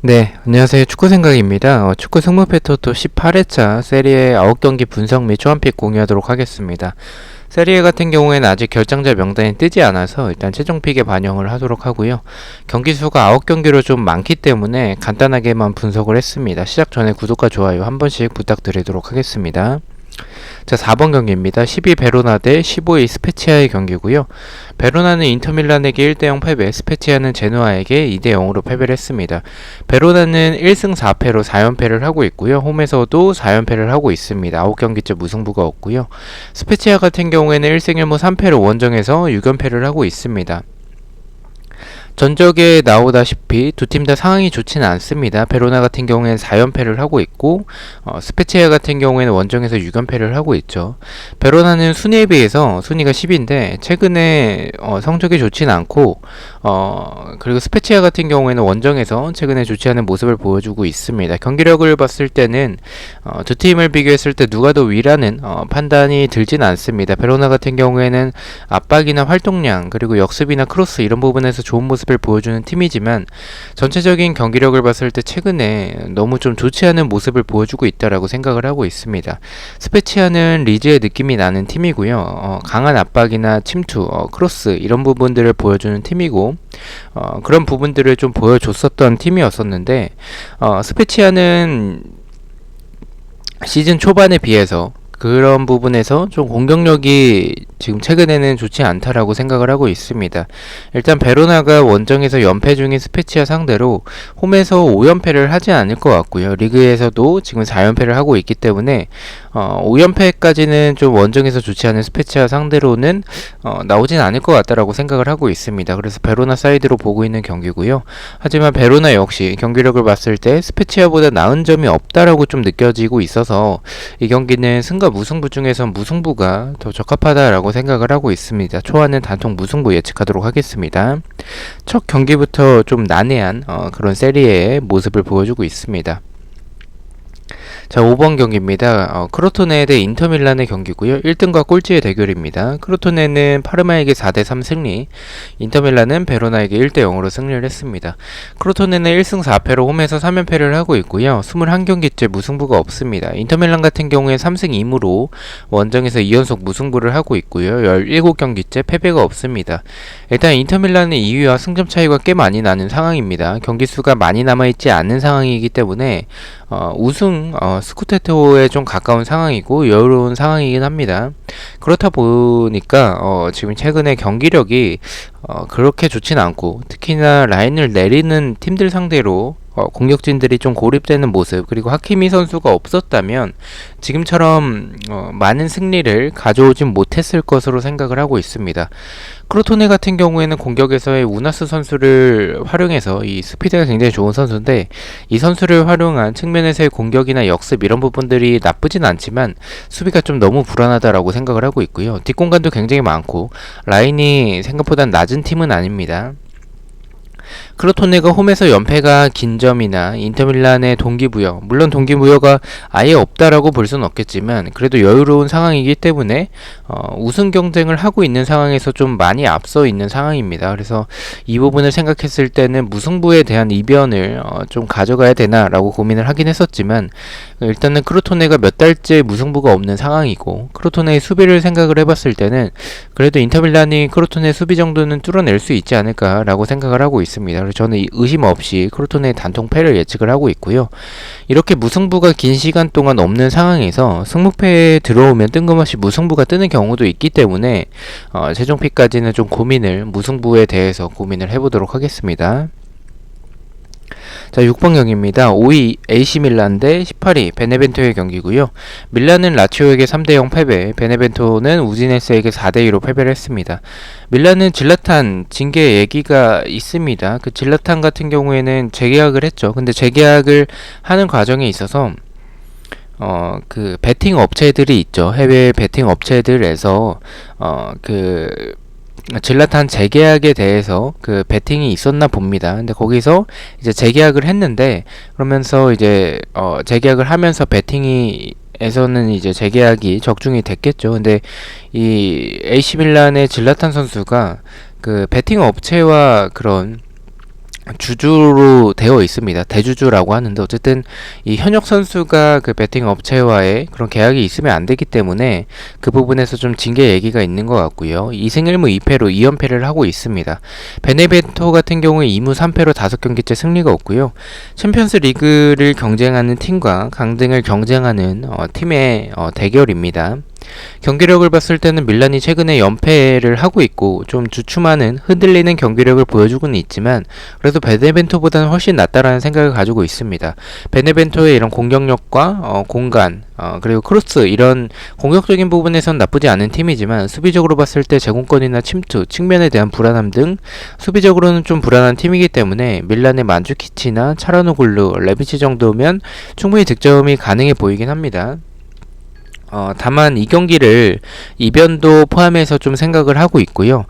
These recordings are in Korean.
네, 안녕하세요. 축구생각입니다. 축구 승무패토토 18회차 세리에 9경기 분석 및 초안픽 공유하도록 하겠습니다. 세리에 같은 경우에는 아직 결정자 명단이 뜨지 않아서 일단 최종픽에 반영을 하도록 하고요. 경기 수가 9경기로 좀 많기 때문에 간단하게만 분석을 했습니다. 시작 전에 구독과 좋아요 한 번씩 부탁드리도록 하겠습니다. 자, 4번 경기입니다. 12 베로나 대 15위 스페치아의 경기고요. 베로나는 인터밀란에게 1대0 패배, 스페치아는 제노아에게 2대0으로 패배를 했습니다. 베로나는 1승 4패로 4연패를 하고 있고요. 홈에서도 4연패를 하고 있습니다. 9경기째 무승부가 없고요. 스페치아 같은 경우에는 1승 1무 3패로 원정에서 6연패를 하고 있습니다. 전적에 나오다시피 두 팀 다 상황이 좋지는 않습니다. 베로나 같은 경우에는 4연패를 하고 있고 스페치아 같은 경우에는 원정에서 6연패를 하고 있죠. 베로나는 순위에 비해서 순위가 10인데 최근에 성적이 좋지는 않고 그리고 스페치아 같은 경우에는 원정에서 최근에 좋지 않은 모습을 보여주고 있습니다. 경기력을 봤을 때는 두 팀을 비교했을 때 누가 더 위라는 판단이 들지는 않습니다. 베로나 같은 경우에는 압박이나 활동량 그리고 역습이나 크로스 이런 부분에서 좋은 모습을 보여주는 팀이지만 전체적인 경기력을 봤을 때 최근에 너무 좀 좋지 않은 모습을 보여주고 있다라고 생각을 하고 있습니다. 스페치아는 리즈의 느낌이 나는 팀이고요. 강한 압박이나 침투, 크로스 이런 부분들을 보여주는 팀이고 그런 부분들을 좀 보여줬었던 팀이었었는데 스페치아는 시즌 초반에 비해서 그런 부분에서 좀 공격력이 지금 최근에는 좋지 않다라고 생각을 하고 있습니다. 일단 베로나가 원정에서 연패 중인 스페치아 상대로 홈에서 5연패를 하지 않을 것 같고요. 리그에서도 지금 4연패를 하고 있기 때문에 5연패까지는 좀 원정에서 좋지 않은 스페치아 상대로는 나오진 않을 것 같다라고 생각을 하고 있습니다. 그래서 베로나 사이드로 보고 있는 경기고요. 하지만 베로나 역시 경기력을 봤을 때 스페치아보다 나은 점이 없다라고 좀 느껴지고 있어서 이 경기는 승과 무승부 중에선 무승부가 더 적합하다라고 생각을 하고 있습니다. 초안은 단통 무승부 예측하도록 하겠습니다. 첫 경기부터 좀 난해한 그런 세리에의 모습을 보여주고 있습니다. 자, 5번 경기입니다. 크로토네 대 인터밀란의 경기고요. 1등과 꼴찌의 대결입니다. 크로토네는 파르마에게 4대3 승리, 인터밀란은 베로나에게 1대0으로 승리를 했습니다. 크로토네는 1승 4패로 홈에서 3연패를 하고 있고요. 21경기째 무승부가 없습니다. 인터밀란 같은 경우에 3승 2무로 원정에서 2연속 무승부를 하고 있고요. 17경기째 패배가 없습니다. 일단 인터밀란은 2위와 승점 차이가 꽤 많이 나는 상황입니다. 경기 수가 많이 남아있지 않는 상황이기 때문에 우승 스쿠테토에 좀 가까운 상황이고 여유로운 상황이긴 합니다. 그렇다 보니까 지금 최근에 경기력이 그렇게 좋진 않고 특히나 라인을 내리는 팀들 상대로 공격진들이 좀 고립되는 모습 그리고 하키미 선수가 없었다면 지금처럼 많은 승리를 가져오진 못했을 것으로 생각을 하고 있습니다. 크로토네 같은 경우에는 공격에서의 우나스 선수를 활용해서 이 스피드가 굉장히 좋은 선수인데 이 선수를 활용한 측면에서의 공격이나 역습 이런 부분들이 나쁘진 않지만 수비가 좀 너무 불안하다라고 생각을 하고 있고요. 뒷공간도 굉장히 많고 라인이 생각보다 낮은 팀은 아닙니다. 크로토네가 홈에서 연패가 긴 점이나 인터밀란의 동기부여, 물론 동기부여가 아예 없다라고 볼 수는 없겠지만 그래도 여유로운 상황이기 때문에 우승 경쟁을 하고 있는 상황에서 좀 많이 앞서 있는 상황입니다. 그래서 이 부분을 생각했을 때는 무승부에 대한 이변을 좀 가져가야 되나라고 고민을 하긴 했었지만 일단은 크로토네가 몇 달째 무승부가 없는 상황이고 크로토네의 수비를 생각을 해봤을 때는 그래도 인터밀란이 크로토네 수비 정도는 뚫어낼 수 있지 않을까라고 생각을 하고 있습니다. 그래서 저는 의심 없이 크로토네의 단통 패를 예측을 하고 있고요. 이렇게 무승부가 긴 시간 동안 없는 상황에서 승무패에 들어오면 뜬금없이 무승부가 뜨는 경우도 있기 때문에 최종픽까지는 좀 무승부에 대해서 고민을 해보도록 하겠습니다. 자, 6번 경기입니다. 5위 AC 밀란 대 18위 베네벤토의 경기고요. 밀란은 라치오에게 3대0 패배, 베네벤토는 우디네스에게 4대2로 패배를 했습니다. 밀란은 질라탄 징계 얘기가 있습니다. 그 질라탄 같은 경우에는 재계약을 했죠. 근데 재계약을 하는 과정에 있어서 그 베팅 업체들이 있죠. 해외 베팅 업체들에서 질라탄 재계약에 대해서 그 베팅이 있었나 봅니다. 근데 거기서 이제 재계약을 했는데 그러면서 이제 재계약을 하면서 베팅에서는 이제 재계약이 적중이 됐겠죠. 근데 이 AC 밀란의 질라탄 선수가 그 베팅 업체와 그런 주주로 되어 있습니다. 대주주라고 하는데 어쨌든 이 현역 선수가 그 배팅 업체와의 그런 계약이 있으면 안 되기 때문에 그 부분에서 좀 징계 얘기가 있는 것 같고요. 2승 1무 2패로 2연패를 하고 있습니다. 베네벤토 같은 경우에 2무 3패로 5경기째 승리가 없고요. 챔피언스 리그를 경쟁하는 팀과 강등을 경쟁하는 팀의 대결입니다. 경기력을 봤을 때는 밀란이 최근에 연패를 하고 있고 좀 주춤하는 흔들리는 경기력을 보여주고는 있지만 그래도 베네벤토보다는 훨씬 낫다라는 생각을 가지고 있습니다. 베네벤토의 이런 공격력과 공간 그리고 크로스 이런 공격적인 부분에선 나쁘지 않은 팀이지만 수비적으로 봤을 때 제공권이나 침투, 측면에 대한 불안함 등 수비적으로는 좀 불안한 팀이기 때문에 밀란의 만주키치나 차라노글루, 레비치 정도면 충분히 득점이 가능해 보이긴 합니다. 다만 이 경기를 이변도 포함해서 좀 생각을 하고 있고요.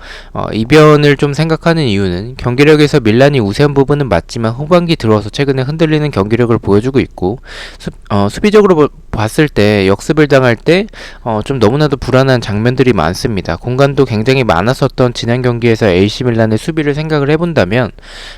이변을 좀 생각하는 이유는 경기력에서 밀란이 우세한 부분은 맞지만 후반기 들어와서 최근에 흔들리는 경기력을 보여주고 있고 수비적으로 봤을 때 역습을 당할 때 좀 너무나도 불안한 장면들이 많습니다. 공간도 굉장히 많았었던 지난 경기에서 AC 밀란의 수비를 생각을 해본다면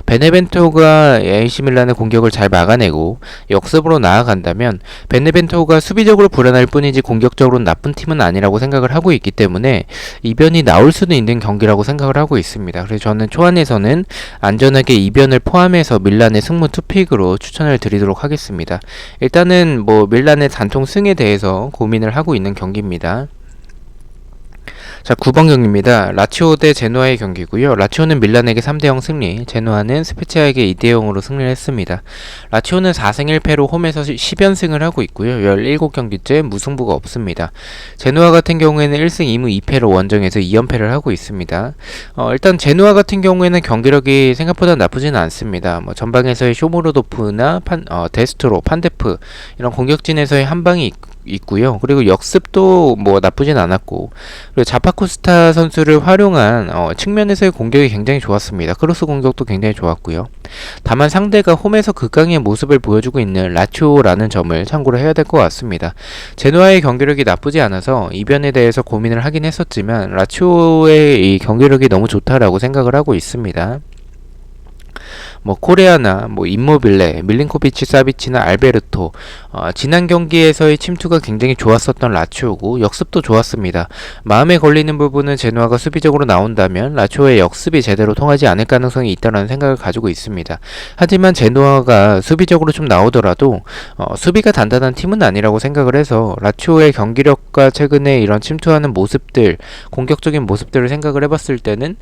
베네벤토가 AC 밀란의 공격을 잘 막아내고 역습으로 나아간다면 베네벤토가 수비적으로 불안할 뿐이지 공격적으로는 나쁜 팀은 아니라고 생각을 하고 있기 때문에 이변이 나올 수도 있는 경기라고 생각을 하고 있습니다. 그래서 저는 초안에서는 안전하게 이변을 포함해서 밀란의 승무 투픽으로 추천을 드리도록 하겠습니다. 일단은 뭐 밀란의 단통 승에 대해서 고민을 하고 있는 경기입니다. 자, 9번 경기입니다. 라치오 대 제노아의 경기고요. 라치오는 밀란에게 3대0 승리, 제노아는 스페치아에게 2대0으로 승리를 했습니다. 라치오는 4승 1패로 홈에서 10연승을 하고 있고요. 17경기째 무승부가 없습니다. 제노아 같은 경우에는 1승 2무 2패로 원정에서 2연패를 하고 있습니다. 일단 제노아 같은 경우에는 경기력이 생각보다 나쁘지는 않습니다. 전방에서의 쇼모로도프나 데스트로, 판데프 이런 공격진에서의 한방이 있고요. 그리고 역습도 뭐 나쁘진 않았고 그리고 자파코스타 선수를 활용한 측면에서의 공격이 굉장히 좋았습니다. 크로스 공격도 굉장히 좋았고요. 다만 상대가 홈에서 극강의 모습을 보여주고 있는 라치오라는 점을 참고로 해야 될 것 같습니다. 제노아의 경기력이 나쁘지 않아서 이변에 대해서 고민을 하긴 했었지만 라치오의 이 경기력이 너무 좋다라고 생각을 하고 있습니다. 코레아나 임모빌레, 밀린코비치, 사비치나 알베르토 지난 경기에서의 침투가 굉장히 좋았었던 라치오고 역습도 좋았습니다. 마음에 걸리는 부분은 제노아가 수비적으로 나온다면 라치오의 역습이 제대로 통하지 않을 가능성이 있다는 생각을 가지고 있습니다. 하지만 제노아가 수비적으로 좀 나오더라도 수비가 단단한 팀은 아니라고 생각을 해서 라치오의 경기력과 최근에 이런 침투하는 모습들, 공격적인 모습들을 생각을 해봤을 때는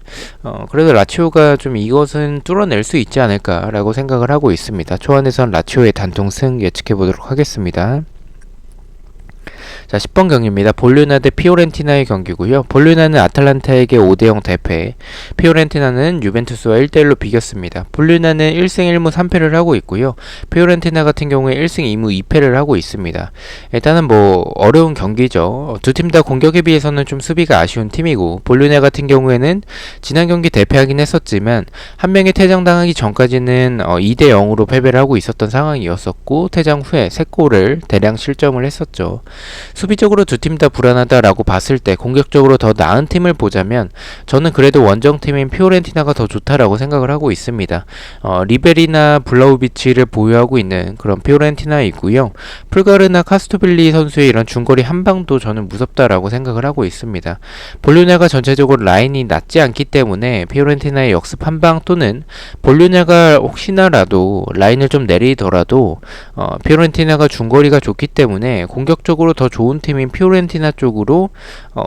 그래도 라치오가 좀 이것은 뚫어낼 수 있지 않을까라고 생각을 하고 있습니다. 초안에선 라치오의 단통승 예측해보도록 하겠습니다. 자, 10번 경기입니다. 볼로냐 대 피오렌티나의 경기고요. 볼로냐는 아탈란타에게 5대0 대패, 피오렌티나는 유벤투스와 1대1로 비겼습니다. 볼로냐는 1승 1무 3패를 하고 있고요. 피오렌티나 같은 경우에 1승 2무 2패를 하고 있습니다. 일단은 어려운 경기죠. 두 팀 다 공격에 비해서는 좀 수비가 아쉬운 팀이고 볼로냐 같은 경우에는 지난 경기 대패하긴 했었지만 한 명이 퇴장당하기 전까지는 2대0으로 패배를 하고 있었던 상황이었었고 퇴장 후에 3골을 대량 실점을 했었죠. 수비적으로 두 팀 다 불안하다라고 봤을 때 공격적으로 더 나은 팀을 보자면 저는 그래도 원정팀인 피오렌티나가 더 좋다라고 생각을 하고 있습니다. 리베리나 블라우비치를 보유하고 있는 그런 피오렌티나이고요. 풀가르나 카스토빌리 선수의 이런 중거리 한방도 저는 무섭다라고 생각을 하고 있습니다. 볼로냐가 전체적으로 라인이 낮지 않기 때문에 피오렌티나의 역습 한방 또는 볼로냐가 혹시나라도 라인을 좀 내리더라도 피오렌티나가 중거리가 좋기 때문에 공격적으로 더 좋은 팀인 피오렌티나 쪽으로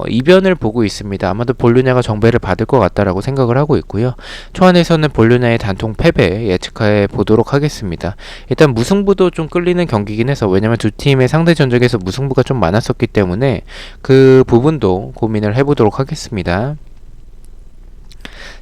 이변을 보고 있습니다. 아마도 볼로냐가 정배를 받을 것 같다라고 생각을 하고 있고요. 초안에서는 볼로냐의 단통 패배 예측해 보도록 하겠습니다. 일단 무승부도 좀 끌리는 경기긴 해서 왜냐면 두 팀의 상대 전적에서 무승부가 좀 많았었기 때문에 그 부분도 고민을 해보도록 하겠습니다.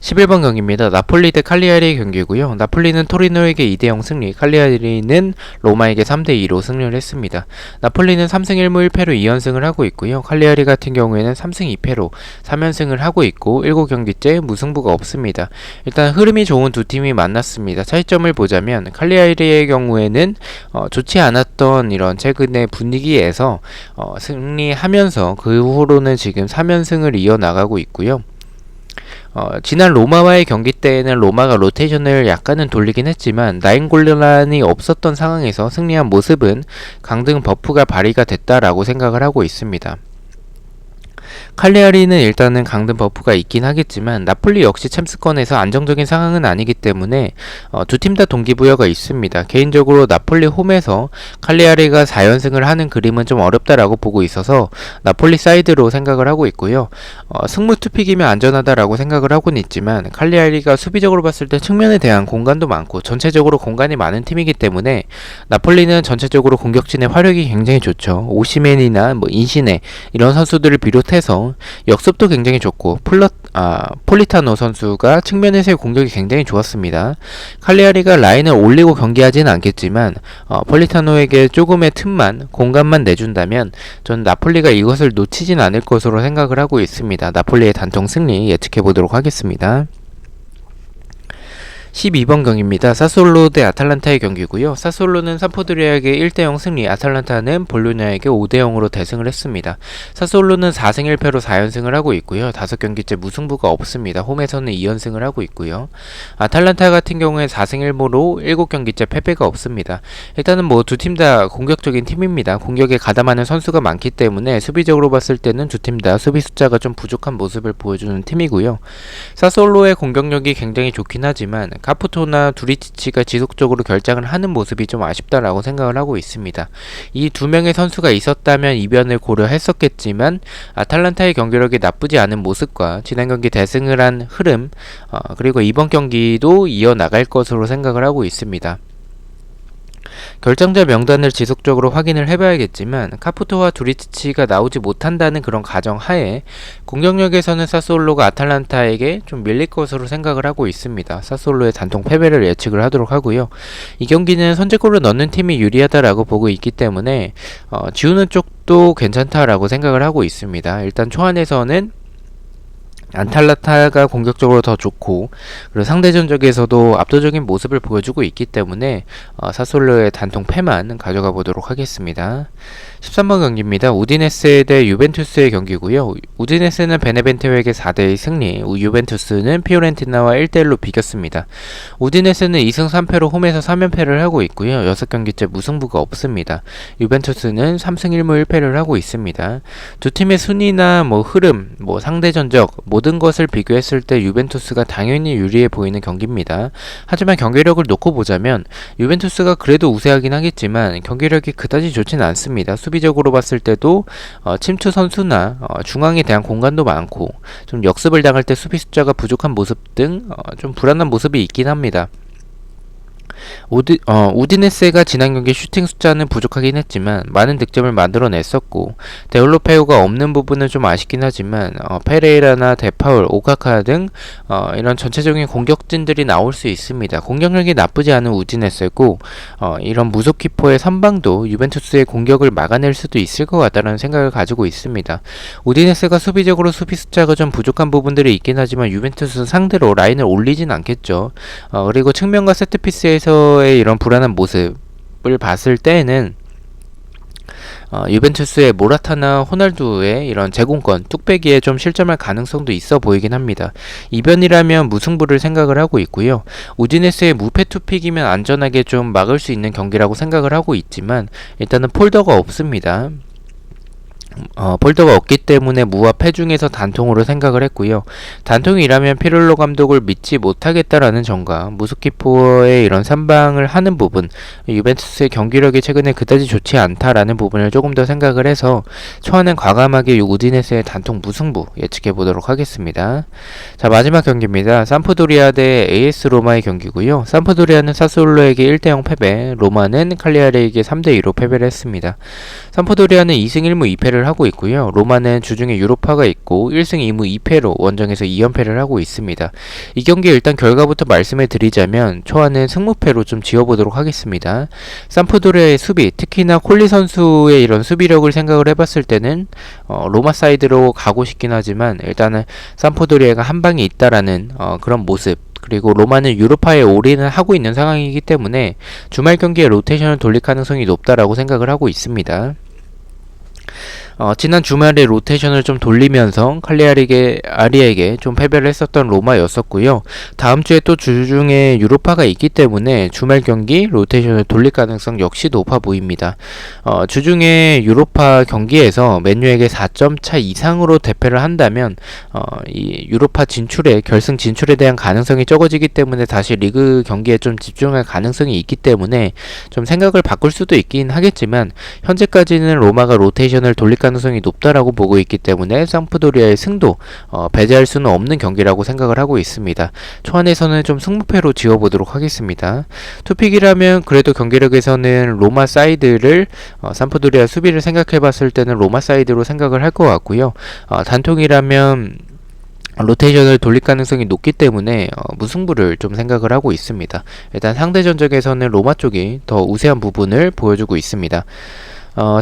11번 경기입니다. 나폴리 대 칼리아리의 경기고요. 나폴리는 토리노에게 2대0 승리, 칼리아리는 로마에게 3대2로 승리를 했습니다. 나폴리는 3승 1무 1패로 2연승을 하고 있고요. 칼리아리 같은 경우에는 3승 2패로 3연승을 하고 있고 7경기째 무승부가 없습니다. 일단 흐름이 좋은 두 팀이 만났습니다. 차이점을 보자면 칼리아리의 경우에는 좋지 않았던 이런 최근의 분위기에서 승리하면서 그 후로는 지금 3연승을 이어나가고 있고요. 지난 로마와의 경기 때에는 로마가 로테이션을 약간은 돌리긴 했지만 나인골란이 없었던 상황에서 승리한 모습은 강등 버프가 발휘가 됐다라고 생각을 하고 있습니다. 칼리아리는 일단은 강등 버프가 있긴 하겠지만 나폴리 역시 챔스권에서 안정적인 상황은 아니기 때문에 두 팀 다 동기부여가 있습니다. 개인적으로 나폴리 홈에서 칼리아리가 4연승을 하는 그림은 좀 어렵다라고 보고 있어서 나폴리 사이드로 생각을 하고 있고요. 승무 투픽이면 안전하다라고 생각을 하고는 있지만 칼리아리가 수비적으로 봤을 때 측면에 대한 공간도 많고 전체적으로 공간이 많은 팀이기 때문에 나폴리는 전체적으로 공격진의 화력이 굉장히 좋죠. 오시멘이나 인시네 이런 선수들을 비롯해서 역습도 굉장히 좋고 폴리타노 선수가 측면에서의 공격이 굉장히 좋았습니다. 칼리아리가 라인을 올리고 경기하지는 않겠지만 폴리타노에게 조금의 틈만 공간만 내준다면 전 나폴리가 이것을 놓치진 않을 것으로 생각을 하고 있습니다. 나폴리의 단통 승리 예측해 보도록 하겠습니다. 12번 경기입니다. 사솔로 대 아탈란타의 경기고요. 사솔로는 삼포드리아에게 1대0 승리, 아탈란타는 볼로냐에게 5대0으로 대승을 했습니다. 사솔로는 4승 1패로 4연승을 하고 있고요. 5경기째 무승부가 없습니다. 홈에서는 2연승을 하고 있고요. 아탈란타 같은 경우에 4승 1무로 7경기째 패배가 없습니다. 일단은 두 팀 다 공격적인 팀입니다. 공격에 가담하는 선수가 많기 때문에 수비적으로 봤을 때는 두 팀 다 수비 숫자가 좀 부족한 모습을 보여주는 팀이고요. 사솔로의 공격력이 굉장히 좋긴 하지만 카푸토나 두리치치가 지속적으로 결장을 하는 모습이 좀 아쉽다라고 생각을 하고 있습니다. 이 두 명의 선수가 있었다면 이변을 고려했었겠지만 아탈란타의 경기력이 나쁘지 않은 모습과 지난 경기 대승을 한 흐름 그리고 이번 경기도 이어나갈 것으로 생각을 하고 있습니다. 결정자 명단을 지속적으로 확인을 해봐야겠지만 카푸토와 두리치치가 나오지 못한다는 그런 가정하에 공격력에서는 사솔로가 아탈란타에게 좀 밀릴 것으로 생각을 하고 있습니다. 사솔로의 단통 패배를 예측을 하도록 하고요. 이 경기는 선제골을 넣는 팀이 유리하다라고 보고 있기 때문에 지우는 쪽도 괜찮다라고 생각을 하고 있습니다. 일단 초안에서는 아탈란타가 공격적으로 더 좋고 그리고 상대 전적에서도 압도적인 모습을 보여주고 있기 때문에 사솔로의 단통 패만 가져가 보도록 하겠습니다. 13번 경기입니다. 우디네세 대 유벤투스의 경기고요. 우디네세는 베네벤토에게 4대2 승리, 유벤투스는 피오렌티나와 1대1로 비겼습니다. 우디네세는 2승 3패로 홈에서 3연패를 하고 있고요. 6경기째 무승부가 없습니다. 유벤투스는 3승 1무 1패를 하고 있습니다. 두 팀의 순위나 흐름, 상대 전적 모든 것을 비교했을 때 유벤투스가 당연히 유리해 보이는 경기입니다. 하지만 경기력을 놓고 보자면 유벤투스가 그래도 우세하긴 하겠지만 경기력이 그다지 좋지는 않습니다. 수비적으로 봤을 때도 침투 선수나 중앙에 대한 공간도 많고 좀 역습을 당할 때 수비 숫자가 부족한 모습 등 좀 불안한 모습이 있긴 합니다. 우디네세가 지난 경기 슈팅 숫자는 부족하긴 했지만 많은 득점을 만들어냈었고 데올로페오가 없는 부분은 좀 아쉽긴 하지만 페레이라나 데파울, 오카카 등 이런 전체적인 공격진들이 나올 수 있습니다. 공격력이 나쁘지 않은 우디네세고 이런 무속키퍼의 선방도 유벤투스의 공격을 막아낼 수도 있을 것 같다는 생각을 가지고 있습니다. 우디네세가 수비적으로 수비 숫자가 좀 부족한 부분들이 있긴 하지만 유벤투스 상대로 라인을 올리진 않겠죠. 그리고 측면과 세트피스에서의 이런 불안한 모습을 봤을 때에는 유벤투스의 모라타나 호날두의 이런 제공권, 뚝배기에 좀 실점할 가능성도 있어 보이긴 합니다. 이변이라면 무승부를 생각을 하고 있고요. 우디네스의 무패 투픽이면 안전하게 좀 막을 수 있는 경기라고 생각을 하고 있지만 일단은 폴더가 없습니다. 폴더가 없기 때문에 무와 패 중에서 단통으로 생각을 했고요. 단통이라면 피를로 감독을 믿지 못하겠다라는 점과 무스키포의 이런 선방을 하는 부분, 유벤투스의 경기력이 최근에 그다지 좋지 않다라는 부분을 조금 더 생각을 해서 초안은 과감하게 우디네스의 단통 무승부 예측해 보도록 하겠습니다. 자, 마지막 경기입니다. 삼프도리아 대 AS 로마의 경기고요. 삼프도리아는 사솔로에게 1대0 패배, 로마는 칼리아리에게 3대2로 패배를 했습니다. 삼프도리아는 2승 1무 2패를 하고 있고요. 로마는 주중에 유로파가 있고 1승 2무 2패로 원정에서 2연패를 하고 있습니다. 이 경기 일단 결과부터 말씀을 드리자면 초안은 승무패로 좀 지어보도록 하겠습니다. 삼프도리아의 수비, 특히나 콜리 선수의 이런 수비력을 생각을 해봤을 때는 로마 사이드로 가고 싶긴 하지만 일단은 삼프도리아가 한 방에 있다라는 그런 모습, 그리고 로마는 유로파에 올인을 하고 있는 상황이기 때문에 주말 경기에 로테이션을 돌릴 가능성이 높다라고 생각을 하고 있습니다. 지난 주말에 로테이션을 좀 돌리면서 아리에게 좀 패배를 했었던 로마였었고요. 다음 주에 또 주중에 유로파가 있기 때문에 주말 경기 로테이션을 돌릴 가능성 역시 높아 보입니다. 주중에 유로파 경기에서 맨유에게 4점 차 이상으로 대패를 한다면 이 유로파 결승 진출에 대한 가능성이 적어지기 때문에 다시 리그 경기에 좀 집중할 가능성이 있기 때문에 좀 생각을 바꿀 수도 있긴 하겠지만 현재까지는 로마가 로테이션을 돌릴 가능성이 높다라고 보고 있기 때문에 삼프도리아의 승도 배제할 수는 없는 경기라고 생각을 하고 있습니다. 초안에서는 좀 승무패로 지어보도록 하겠습니다. 투픽이라면 그래도 경기력에서는 로마 사이드를 삼프도리아 수비를 생각해봤을 때는 로마 사이드로 생각을 할 것 같고요. 단통이라면 로테이션을 돌릴 가능성이 높기 때문에 무승부를 좀 생각을 하고 있습니다. 일단 상대 전적에서는 로마 쪽이 더 우세한 부분을 보여주고 있습니다.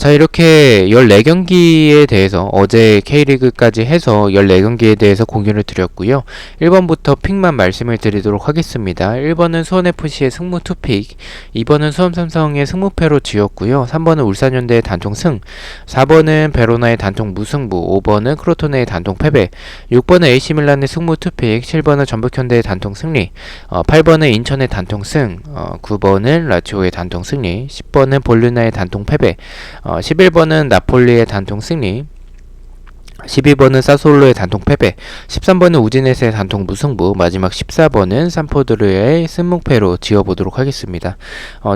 자, 이렇게 14경기에 대해서 어제 K리그까지 해서 14경기에 대해서 공유를 드렸고요. 1번부터 픽만 말씀을 드리도록 하겠습니다. 1번은 수원FC의 승무 투픽, 2번은 수험삼성의 승무패로 지었고요. 3번은 울산현대의 단통승, 4번은 베로나의 단통 무승부, 5번은 크로토네의 단통 패배, 6번은 AC밀란의 승무 투픽, 7번은 전북현대의 단통 승리, 8번은 인천의 단통 승, 9번은 라치오의 단통 승리, 10번은 볼르나의 단통 패배, 11번은 나폴리의 단통 승리, 12번은 사솔로의 단통 패배, 13번은 우디네세의 단통 무승부, 마지막 14번은 삼포드르의 승무패로 지어보도록 하겠습니다.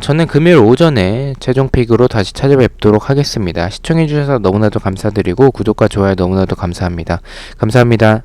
저는 금요일 오전에 최종 픽으로 다시 찾아뵙도록 하겠습니다. 시청해주셔서 너무나도 감사드리고 구독과 좋아요 너무나도 감사합니다. 감사합니다.